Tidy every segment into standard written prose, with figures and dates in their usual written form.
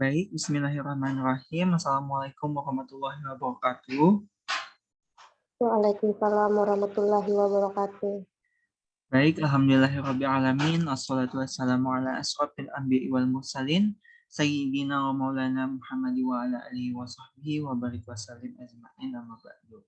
Baik, bismillahirrahmanirrahim. Assalamualaikum warahmatullahi wabarakatuh. Waalaikumsalam warahmatullahi wabarakatuh. Baik, alhamdulillahirrabbilalamin. Wassalatu wassalamu ala asrafil anbiya'i wal mursalin. Sayyidina wa maulana Muhammadi wa ala alihi wa sahbihi wa barik wa salim ajma'in amma ba'du.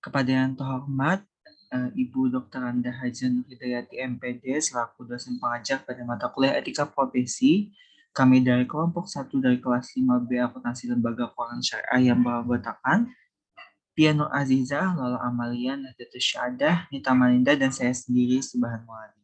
Kepada yang terhormat, Ibu Dr. Anda Haja Nur Hidayati MPD selaku dosen pengajar pada mata kuliah etika profesi, kami dari kelompok 1 dari kelas 5B akuntansi lembaga keuangan syariah yang beranggotakan Piano Azizah, Lola Amalia, Nahdlatul Syahadah, Nita Malinda, dan saya sendiri, Subhan Muali.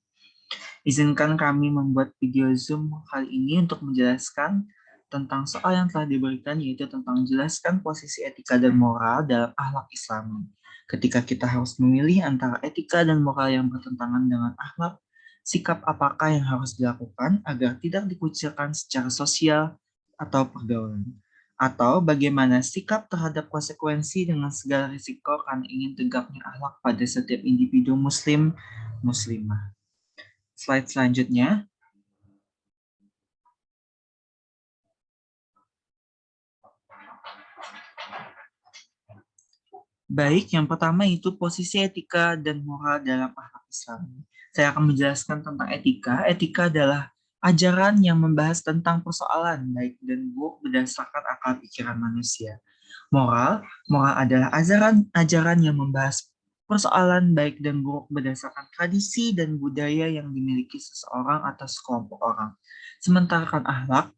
Izinkan kami membuat video Zoom kali ini untuk menjelaskan tentang soal yang telah diberikan, yaitu tentang menjelaskan posisi etika dan moral dalam akhlak Islami. Ketika kita harus memilih antara etika dan moral yang bertentangan dengan akhlak, sikap apakah yang harus dilakukan agar tidak dikucilkan secara sosial atau pergaulan? Atau bagaimana sikap terhadap konsekuensi dengan segala risiko karena ingin tegaknya akhlak pada setiap individu muslim, muslimah. Slide selanjutnya. Baik, yang pertama itu posisi etika dan moral dalam akhlak Islam. Saya akan menjelaskan tentang etika. Etika adalah ajaran yang membahas tentang persoalan baik dan buruk berdasarkan akal pikiran manusia. Moral adalah ajaran yang membahas persoalan baik dan buruk berdasarkan tradisi dan budaya yang dimiliki seseorang atau sekelompok orang. Sementara akhlak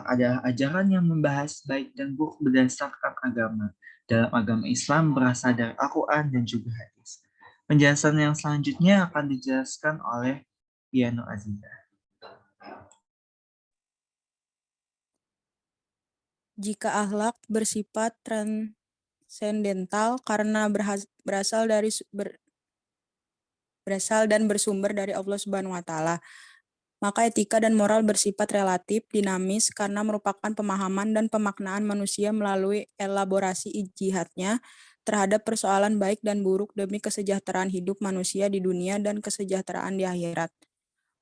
adalah ajaran yang membahas baik dan buruk berdasarkan agama. Dalam agama Islam berasal dari Al-Quran dan juga hadis. Penjelasan yang selanjutnya akan dijelaskan oleh Piano Aziza. Jika akhlak bersifat transendental karena berasal dan bersumber dari Allah Subhanahu wa taala, maka etika dan moral bersifat relatif, dinamis karena merupakan pemahaman dan pemaknaan manusia melalui elaborasi ijtihadnya terhadap persoalan baik dan buruk demi kesejahteraan hidup manusia di dunia dan kesejahteraan di akhirat.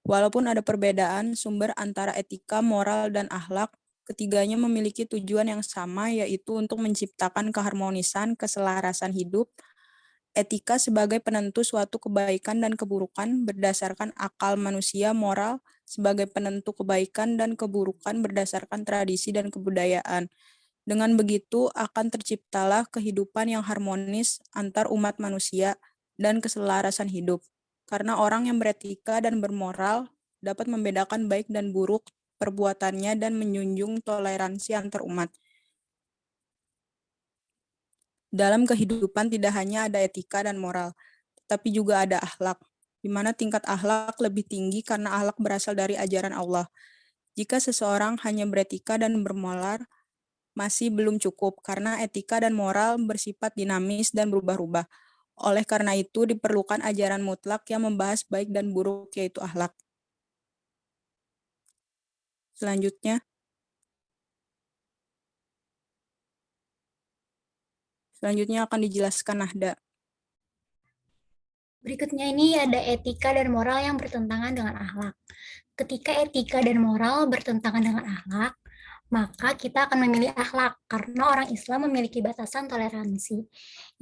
Walaupun ada perbedaan sumber antara etika, moral, dan akhlak, ketiganya memiliki tujuan yang sama, yaitu untuk menciptakan keharmonisan, keselarasan hidup. Etika sebagai penentu suatu kebaikan dan keburukan berdasarkan akal manusia, moral sebagai penentu kebaikan dan keburukan berdasarkan tradisi dan kebudayaan. Dengan begitu akan terciptalah kehidupan yang harmonis antar umat manusia dan keselarasan hidup. Karena orang yang beretika dan bermoral dapat membedakan baik dan buruk perbuatannya dan menjunjung toleransi antar umat. Dalam kehidupan tidak hanya ada etika dan moral, tapi juga ada akhlak, di mana tingkat akhlak lebih tinggi karena akhlak berasal dari ajaran Allah. Jika seseorang hanya beretika dan bermoral, masih belum cukup karena etika dan moral bersifat dinamis dan berubah-ubah. Oleh karena itu, diperlukan ajaran mutlak yang membahas baik dan buruk, yaitu akhlak. Selanjutnya akan dijelaskan Nahda. Berikutnya ini ada etika dan moral yang bertentangan dengan akhlak. Ketika etika dan moral bertentangan dengan akhlak, maka kita akan memilih akhlak karena orang Islam memiliki batasan toleransi,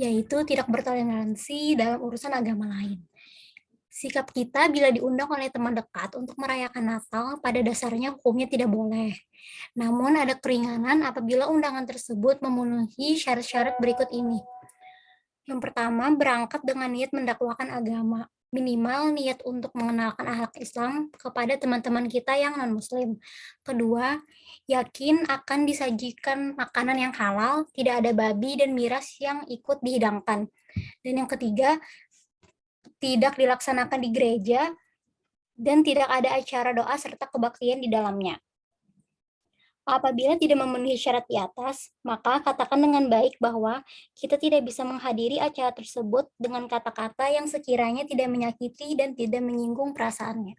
yaitu tidak bertoleransi dalam urusan agama lain. Sikap kita bila diundang oleh teman dekat untuk merayakan Natal, pada dasarnya hukumnya tidak boleh. Namun ada keringanan apabila undangan tersebut memenuhi syarat-syarat berikut ini. Yang pertama, berangkat dengan niat mendakwakan agama. Minimal niat untuk mengenalkan akhlak Islam kepada teman-teman kita yang non-muslim. Kedua, yakin akan disajikan makanan yang halal, tidak ada babi dan miras yang ikut dihidangkan. Dan yang ketiga, tidak dilaksanakan di gereja, dan tidak ada acara doa serta kebaktian di dalamnya. Apabila tidak memenuhi syarat di atas, maka katakan dengan baik bahwa kita tidak bisa menghadiri acara tersebut dengan kata-kata yang sekiranya tidak menyakiti dan tidak menyinggung perasaannya.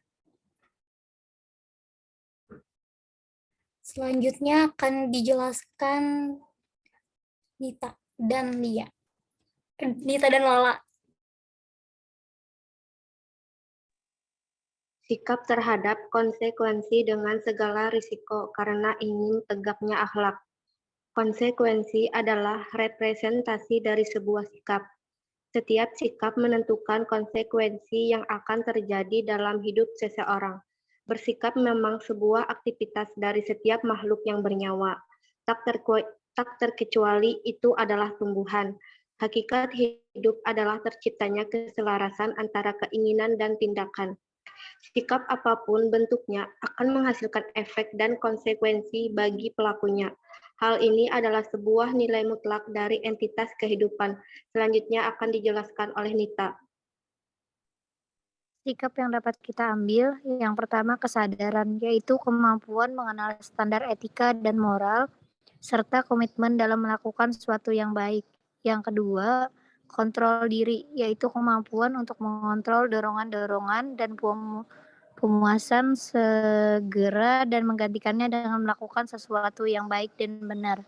Selanjutnya akan dijelaskan Nita dan Lola. Sikap terhadap konsekuensi dengan segala risiko karena ingin tegaknya akhlak. Konsekuensi adalah representasi dari sebuah sikap. Setiap sikap menentukan konsekuensi yang akan terjadi dalam hidup seseorang. Bersikap memang sebuah aktivitas dari setiap makhluk yang bernyawa. Tak terkecuali itu adalah tumbuhan. Hakikat hidup adalah terciptanya keselarasan antara keinginan dan tindakan. Sikap apapun bentuknya akan menghasilkan efek dan konsekuensi bagi pelakunya. Hal ini adalah sebuah nilai mutlak dari entitas kehidupan. Selanjutnya akan dijelaskan oleh Nita. Sikap yang dapat kita ambil, yang pertama kesadaran, yaitu kemampuan mengenal standar etika dan moral, serta komitmen dalam melakukan sesuatu yang baik. Yang kedua, kontrol diri, yaitu kemampuan untuk mengontrol dorongan-dorongan dan pemuasan segera dan menggantikannya dengan melakukan sesuatu yang baik dan benar.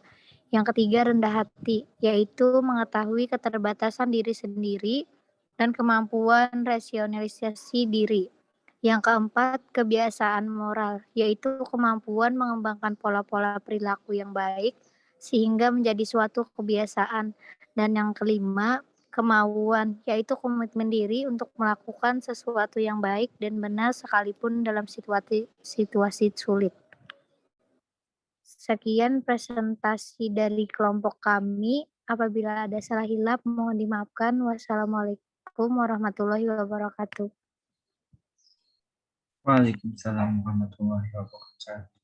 Yang ketiga, rendah hati, yaitu mengetahui keterbatasan diri sendiri dan kemampuan rasionalisasi diri. Yang keempat, kebiasaan moral, yaitu kemampuan mengembangkan pola-pola perilaku yang baik sehingga menjadi suatu kebiasaan. Dan yang kelima, kemauan, yaitu komitmen diri untuk melakukan sesuatu yang baik dan benar sekalipun dalam situasi sulit. Sekian presentasi dari kelompok kami. Apabila ada salah hilaf, mohon dimaafkan. Wassalamualaikum warahmatullahi wabarakatuh. Waalaikumsalam warahmatullahi wabarakatuh.